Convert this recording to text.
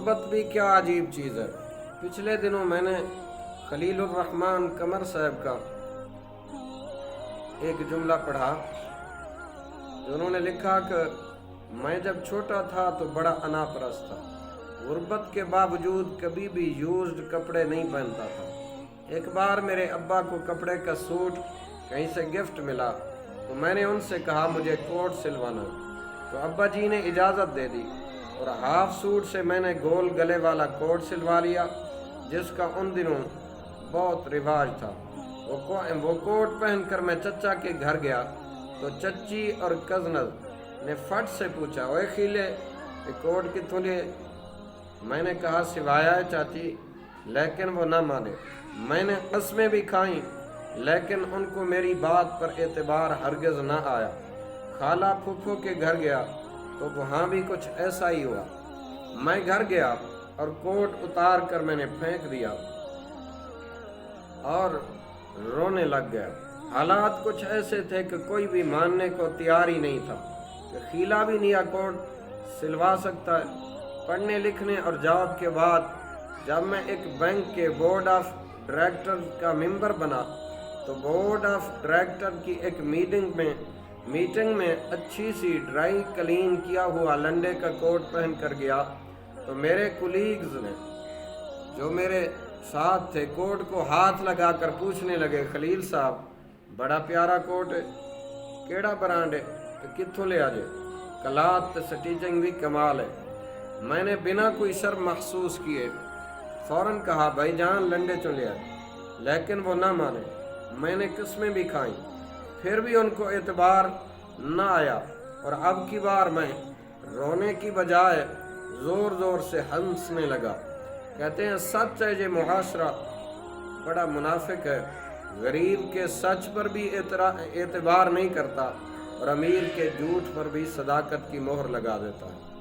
غربت بھی کیا عجیب چیز ہے۔ پچھلے دنوں میں نے خلیل الرحمن قمر صاحب کا ایک جملہ پڑھا جو انہوں نے لکھا کہ میں جب چھوٹا تھا تو بڑا انا پرست تھا، غربت کے باوجود کبھی بھی یوزڈ کپڑے نہیں پہنتا تھا۔ ایک بار میرے ابا کو کپڑے کا سوٹ کہیں سے گفٹ ملا تو میں نے ان سے کہا مجھے کوٹ سلوانا، تو ابا جی نے اجازت دے دی اور ہاف سوٹ سے میں نے گول گلے والا کوٹ سلوا لیا جس کا ان دنوں بہت رواج تھا۔ وہ کوٹ پہن کر میں چچا کے گھر گیا تو چچی اور کزنز نے فٹ سے پوچھا، اوے خیلے یہ کوٹ کتوں لیے؟ میں نے کہا سوایا ہے چاچی، لیکن وہ نہ مانے۔ میں نے قسمیں بھی کھائیں لیکن ان کو میری بات پر اعتبار ہرگز نہ آیا۔ خالہ پھوپھو کے گھر گیا تو وہاں بھی کچھ ایسا ہی ہوا۔ میں گھر گیا اور کوٹ اتار کر میں نے پھینک دیا اور رونے لگ گیا۔ حالات کچھ ایسے تھے کہ کوئی بھی ماننے کو تیار ہی نہیں تھا کہ خیلہ بھی نیا کوٹ سلوا سکتا ہے۔ پڑھنے لکھنے اور جاب کے بعد جب میں ایک بینک کے بورڈ آف ڈائریکٹر کا ممبر بنا تو بورڈ آف ڈائریکٹر کی ایک میٹنگ میں اچھی سی ڈرائی کلین کیا ہوا لنڈے کا کوٹ پہن کر گیا تو میرے کولیگز نے جو میرے ساتھ تھے کوٹ کو ہاتھ لگا کر پوچھنے لگے، خلیل صاحب بڑا پیارا کوٹ ہے، کیڑا برانڈ ہے کہ کتھوں لے آجے؟ کلات سٹیچنگ بھی کمال ہے۔ میں نے بنا کوئی شرم محسوس کیے فوراً کہا بھائی جان لنڈے چوں لے آئے، لیکن وہ نہ مانے۔ میں نے قسمیں بھی کھائیں پھر بھی ان کو اعتبار نہ آیا، اور اب کی بار میں رونے کی بجائے زور زور سے ہنسنے لگا۔ کہتے ہیں سچ ہے یہ معاشرہ بڑا منافق ہے، غریب کے سچ پر بھی اعتبار نہیں کرتا اور امیر کے جھوٹ پر بھی صداقت کی مہر لگا دیتا ہے۔